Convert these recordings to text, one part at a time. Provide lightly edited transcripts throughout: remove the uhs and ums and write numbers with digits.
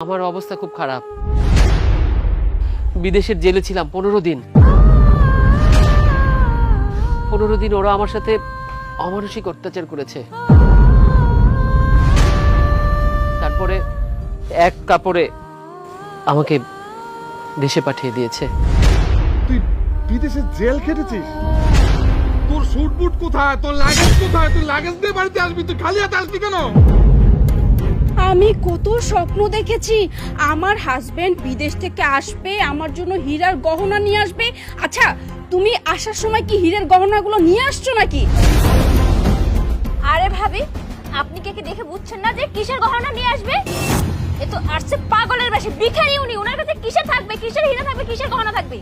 আমার অবস্থা খুব খারাপ। বিদেশের জেলে ছিলাম 15 দিন। 15 দিন ওরা আমার সাথে অমানসিক অত্যাচার করেছে। তারপরে এক কাপড়ে আমাকে দেশে পাঠিয়ে দিয়েছে। তুই বিদেশে জেল খেটেছিস? তোর স্যুট বুট কোথায়, তোর লাগেজ কোথায়? তুই লাগেজ দিয়ে বাড়িতে আসবি, তুই খালি হাতে আসবি কেন? আমি কত স্বপ্ন দেখেছি আমার হাজবেন্ড বিদেশ থেকে আসবে, আমার জন্য হীরার গহনা নিয়ে আসবে। আচ্ছা, তুমি আসার সময় কি হীরের গহনাগুলো নিয়ে আসছো নাকি? আরে ভাবি, আপনি কে দেখে বুঝছেন না যে কিসের গহনা নিয়ে আসবে? এ তো আসছে পাগলের বেশে, ভিখারি উনি। ওনার কাছে কিসের থাকবে, কিসের হীরা থাকবে, কিসের গহনা থাকবে?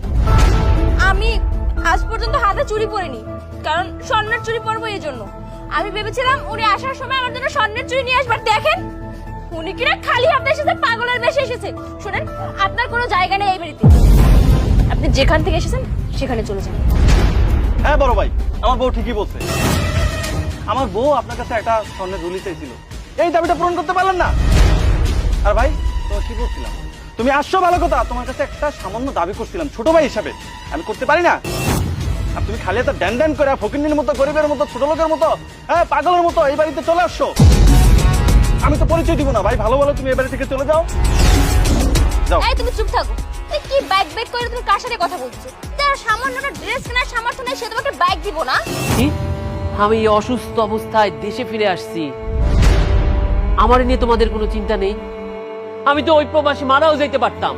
আমি আজ পর্যন্ত হাতে চুড়ি পরিনি, কারণ স্বর্ণের চুড়ি পরবো এই জন্য। আমি ভেবেছিলাম উনি আসার সময় আমার জন্য স্বর্ণের চুড়ি নিয়ে আসবার। দেখেন উনি কিনা খালি হাতে এসেছে, পাগলের বেশে এসেছে। শুনেন, আপনার কোনো জায়গা নেই এই বাড়িতে। আপনি যেখান থেকে এসেছেন সেখানে চলে যান। হ্যাঁ বড় ভাই, আমার বউ ঠিকই বলছে। আমার বউ আপনার কাছে একটা স্বর্ণের ঝুলি চাইছিল, এই দাবিটা পূরণ করতে পারলেন না। আর ভাই, তোমার কি বলছিলাম, তুমি আসছো ভালো কথা, তোমার কাছে একটা সামান্য দাবি করছিলাম ছোট ভাই হিসাবে, আমি করতে পারি না? আর তুমি খালি একটা ড্যান ড্যান করে ফকিন্নির মতো, গরিবের মতো, ছোট লোকের মতো, হ্যাঁ পাগলের মতো এই বাড়িতে চলে আসছো। আমি তো পরিচয় দিব না ভাই, ভালো ভালো তুমি এই বাড়ি থেকে চলে যাও। যাও। এই তুমি চুপ থাকো। তুই কি ব্যাগ ব্যাগ করে তুমি কার সাথে কথা বলছো? তার সামান্য ড্রেস কেনার সামর্থ্য নেই, সে তোমাকে ব্যাগ দিব না? কি? আমি এই অসুস্থ অবস্থায় দেশে ফিরে আসছি, আমার নিয়ে তোমাদের কোনো চিন্তা নেই? আমি তো ওই প্রবাসী মারাও যেতে পারতাম।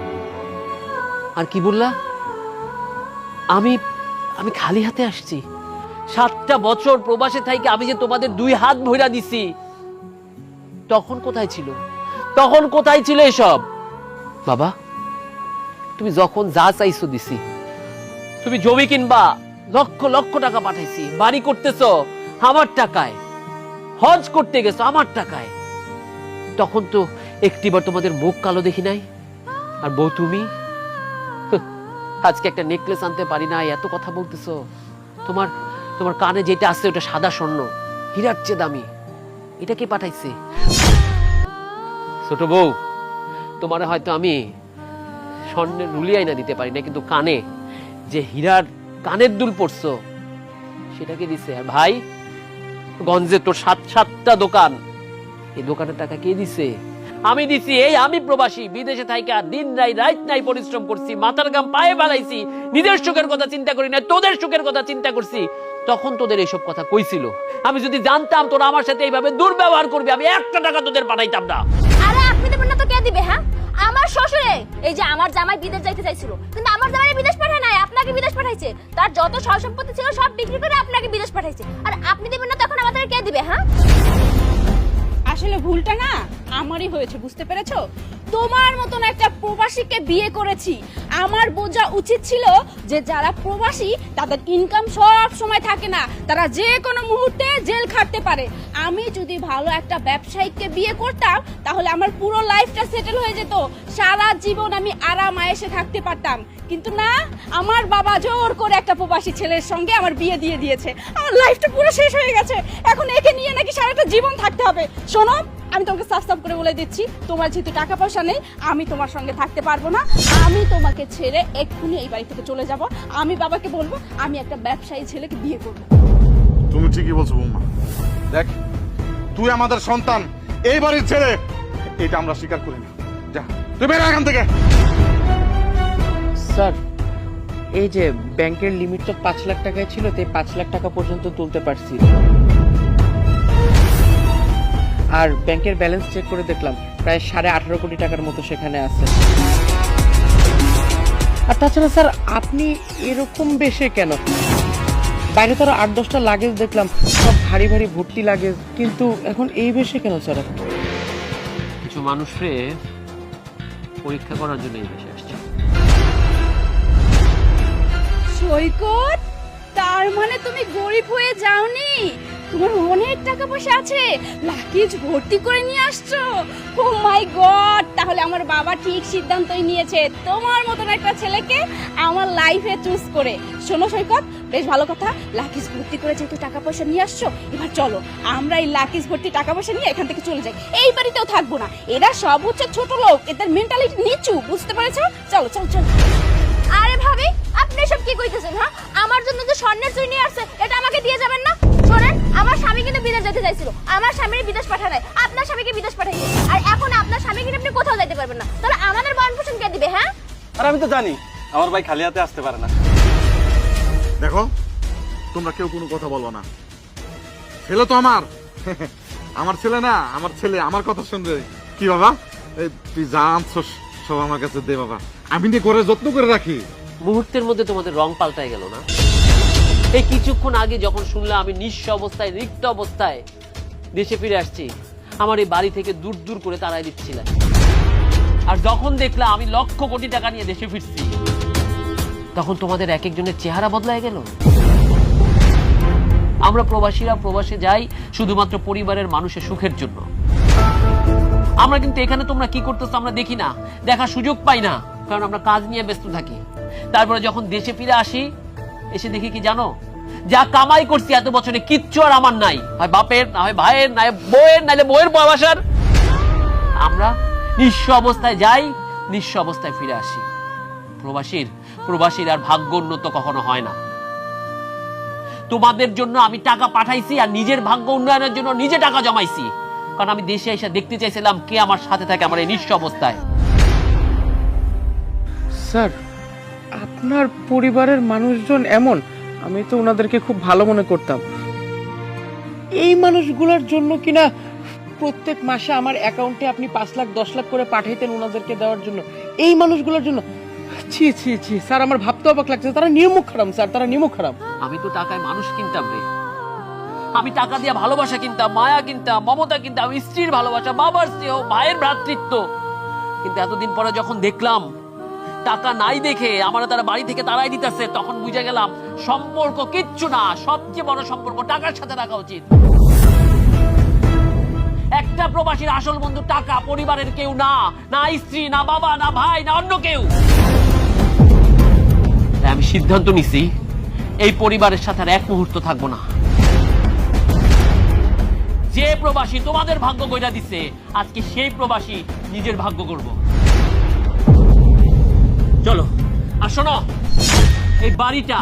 আর কি বললা? আমি আমি খালি হাতে আসছি? 7টা বছর প্রবাসে থাইকে আমি যে তোমাদের 2 হাত ভইরা দিছি, তখন কোথায় ছিল? তখন কোথায় ছিল এসব? বাবা, তুমি যখন যা চাইছো দিছি। তুমি জমি কিনবা, লক্ষ লক্ষ টাকা পাঠাইছি। বাড়ি করতেছো আমার টাকায়, হজ করতে গেছো আমার টাকায়। তখন তো একটিবার তোমাদের মুখ কালো দেখি নাই। আর বউ তুমি আজকে একটা নেকলেস আনতে পারি না, এত কথা বলতেছো। তোমার তোমার কানে যেটা আছে ওটা সাদা স্বর্ণ, হীরার চেয়ে দামি। এটা কে পাঠাইছে? ছোট বউ, তোমার হয়তো আমি স্বর্ণের রুলি আইনা দিতে পারি না, কিন্তু কানে যে হীরার কানের দুল পড়ছো সেটাকে দিছে। আর ভাই, গঞ্জে তোর 7টা দোকান, এই দোকানের টাকা কে দিছে? আমি দিছি। এই আমি প্রবাসী, বিদেশে থাইকা দিন রাত নাই পরিশ্রম করছি, মাথার ঘাম পায়ে বাড়াইছি, নিজের সুখের কথা চিন্তা করি না, তোদের সুখের কথা চিন্তা করছি। তখন তোদের এইসব কথা কইছিল। আমি যদি জানতাম তোরা আমার সাথে এইভাবে দুর্ব্যবহার করবি, আমি 1টা টাকা তোদের পাঠাইতাম না। আরে আপনি দেবেন না তো কে দিবে? হ্যাঁ, আমার শ্বশুরে। এই যে আমার জামাই বিদেশ যাইতে চাইছিল, কিন্তু আমার জামাই বিদেশ পাঠায় নাই, আপনাকে বিদেশ পাঠাইছে। তার যত সয় সম্পত্তি ছিল সব বিক্রি করে আপনাকে বিদেশ পাঠাইছে। আর আপনি দেবেন না তো এখন আমাদের কে দিবে? হ্যাঁ, আসলে ভুলটা না আমারই হয়েছে, বুঝতে পেরেছো? তোমার মতন একটা প্রবাসীকে বিয়ে করেছি। আমার বোঝা উচিত ছিল যে যারা প্রবাসী তাদের ইনকাম সব সময় থাকে না, তারা যে কোনো মুহূর্তে জেল খাটতে পারে। আমি যদি ভালো একটা ব্যবসায়ীকে বিয়ে করতাম তাহলে আমার পুরো লাইফটা সেটেল হয়ে যেত, সারা জীবন আমি আরাম আয়েশে থাকতে পারতাম। কিন্তু না, আমার বাবা জোর করে একটা প্রবাসী ছেলের সঙ্গে আমার বিয়ে দিয়ে দিয়েছে। আমার লাইফটা পুরো শেষ হয়ে গেছে, এখন একে নিয়ে নাকি সারাটা জীবন থাকতে হবে। শোনো, আমি তোমাকে সাফ করে বলে দিচ্ছি, তোমার যেহেতু টাকা পয়সা নেই, আমি তোমার সঙ্গে থাকতে পারবো না। আমি তোমাকে ছেড়ে এক্ষুনি এই বাড়ি থেকে চলে যাব। আমি বাবাকে বলবো আমি একটা ব্যবসায়ী ছেলেকে বিয়ে করবো। তুমি ঠিকই বলছো বৌমা। দেখ, তুই আমাদের সন্তান, এই বাড়ির ছেলে, এটা আমরা স্বীকার করি না। যা, তুই বের হ এখান থেকে। স্যার, এই যে ব্যাংকের লিমিট তো 5 লাখ টাকায় ছিল, তাই 5 লাখ টাকা পর্যন্ত তুলতে পারছি। আর ব্যাংকের ব্যালেন্স চেক করে দেখলাম প্রায় 18.5 কোটি টাকার মতো সেখানে আছে। আর তাছাড়া স্যার, আপনি এরকম বেশে কেন? বাইরে তো 8-10টা লাগেজ দেখলাম, সব ভারী ভারী ভর্তি লাগেজ, কিন্তু এখন এই বেশে কেন স্যার? কিছু মানুষরে পরীক্ষা করার জন্য এই দেশে আসছে। সৈকত, তার মানে তুমি গরিব হয়ে যাওনি? তোমার অনেক টাকা পয়সা আছে, লাগেজ ভর্তি করে নিয়ে আসছো। ও মাই গড, তাহলে আমার বাবা ঠিক সিদ্ধান্তই নিয়েছে তোমার মতন একটা ছেলেকে আমার লাইফে চুজ করে। শোনো সৈকত, বেশ ভালো কথা, লাগেজ ভর্তি করে যেহেতু টাকা পয়সা নিয়ে আসছো, এবার চলো আমরা এই লাগেজ ভর্তি টাকা পয়সা নিয়ে এখান থেকে চলে যাই। এই বাড়িতেও থাকবো না, এরা সব হচ্ছে ছোট লোক, এদের মেন্টালিটি নিচু, বুঝতে পেরেছো? চলো চলো চলো। আরে ভাবি, আপনি সব কি কইতেছেন? হ্যাঁ, আমার জন্য যে স্বর্ণের চুড়ি নিয়ে আসছে, এটা আমাকে দিয়ে যাবেন না? শোনেন, আমার স্বামী কিন্তু বিদেশ যেতে চাইছিল, আমার স্বামীর বিদেশ পাঠায় নাই, আপনার স্বামীকে বিদেশ পাঠাইছে। আর এখন আপনার স্বামীকে নিয়ে আপনি কোথাও যাইতে পারবেন না, তাহলে আমাদের ভরণ পোষণ কে দিবে? হ্যাঁ, আর আমি তো জানি আমার ভাই খালি হাতে আসতে পারে না। দেখো, তোমরা কেউ কোনো কথা বলো না। ছেলে তো আমার আমার ছেলে না, আমার ছেলে আমার কথা শুনবে। কি বাবা, এই তুই যা আনছস সব আমার কাছে দে বাবা, আমি নিয়ে করে যত্ন করে রাখি। মুহূর্তের মধ্যে তোমাদের রং পাল্টায় গেল না? এই কিছুক্ষণ আগে যখন শুনলাম আমি নিঃস্ব অবস্থায়, রিক্ত অবস্থায় দেশে ফিরে আসছি, আমার এই বাড়ি থেকে দূর দূর করে তাড়াই দিচ্ছিলেন। আর যখন দেখলাম আমি লক্ষ কোটি টাকা নিয়ে দেশে ফিরছি, তখন তোমাদের এক একজনের চেহারা বদলায় গেল। আমরা প্রবাসীরা প্রবাসে যাই শুধুমাত্র পরিবারের মানুষের সুখের জন্য। আমরা কিন্তু এখানে তোমরা কি করতেছো আমরা দেখি না, দেখার সুযোগ পাই না, কারণ আমরা কাজ নিয়ে ব্যস্ত থাকি। তারপরে যখন দেশে ফিরে আসি, এসে দেখি কি জানো, যা কামাই করছি এত বছরে কিচ্ছু আর আমার নাই, হয় বাপের, না হয় ভাইয়ের, না হয় বউয়ের, নাইলে বউয়ের পয়সার। আমরা নিঃস্ব অবস্থায় যাই, নিঃস্ব অবস্থায় ফিরে আসি। প্রবাসীর আর ভাগ্য উন্নত কখনো হয় না। তোমাদের জন্য আমি টাকা পাঠাইছি আর নিজের ভাগ্য উন্নয়নের জন্য নিজে টাকা জমাইছি, কারণ আমি দেশে এসে দেখতে চাইছিলাম কে আমার সাথে থাকে আমার এই নিঃস্ব অবস্থায়। স্যার, আপনার পরিবারের মানুষজন এমন, আমি তো ওনাদেরকে খুব ভালো মনে করতাম। এই মানুষগুলোর জন্য কিনা প্রত্যেক মাসে আমার অ্যাকাউন্টে আপনি 5 লাখ 10 লাখ করে পাঠাইতেন ওনাদেরকে দেওয়ার জন্য, এই মানুষগুলোর জন্য। ছি ছি ছি স্যার, আমার ভাবতে অবাক লাগছে, তারা নিয়মুখ খারাপ স্যার, তারা নিয়মুখ খারাপ। আমি তো টাকায় মানুষ কিনতাম রে, আমি টাকা দিয়ে ভালোবাসা কিনতাম, মায়া কিনতাম, মমতা কিনতাম, স্ত্রীর ভালোবাসা, বাবার স্নেহ, ভাইয়ের ভ্রাতৃত্ব। কিন্তু এতদিন পরে যখন দেখলাম টাকা নাই দেখে আমার তারা বাড়ি থেকে তাড়াই দিতেছে, তখন বুঝে গেলাম সম্পর্ক কিচ্ছু না, সবচেয়ে বড় সম্পর্ক টাকার সাথে রাখা উচিত। একটা প্রবাসীর আসল বন্ধু টাকা, পরিবারের কেউ না, না স্ত্রী, না বাবা, না ভাই, না অন্য কেউ। তাই আমি সিদ্ধান্ত নিছি এই পরিবারের সাথে আর এক মুহূর্ত থাকবো না। যে প্রবাসী তোমাদের ভাগ্য কইরা দিচ্ছে, আজকে সেই প্রবাসী নিজের ভাগ্য করব। চলো, আর শোনো, এই বাড়িটা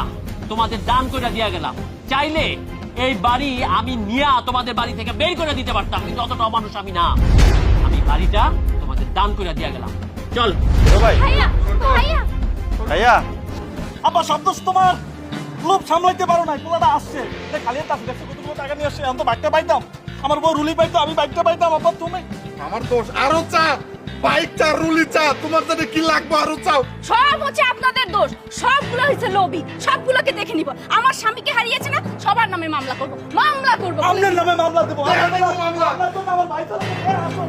তোমাদের দান কইরা দিয়া গেলাম। চাইলে এই বাড়ি আমি নিয়া তোমাদের বাড়ি থেকে বের করে দিতে পারতাম, কিন্তু অতটা অমানুষ আমি না। আমি বাড়িটা তোমাদের দান কইরা দিয়া গেলাম। চল ভাই, ভাইয়া ভাইয়া ভাইয়া, আব্বা শব্দ তোমার লোভ সামলাইতে পারো না, পোলাটা আসছে, খালি হাতে আসছে, দেখছো কতগুলো টাকা নিয়ে আসছে, আমি তো বাইকটা পাইতাম, আমার বউ রুলি পাইতো, আমি বাইকটা পাইতাম। আব্বা তুমি, আমার দোষ, আরো চা, বাইক চা, রুলি চা, তোমার জানে কি লাগবে আরো চাও। সব হচ্ছে আপনাদের দোষ, সবগুলো হচ্ছে লোভী, সবগুলোকে দেখে নিব। আমার স্বামীকে হারিয়েছে না, সবার নামে মামলা করব, মামলা করব। আপনার নামে মামলা দেবো, আমার ভাই তো আসো,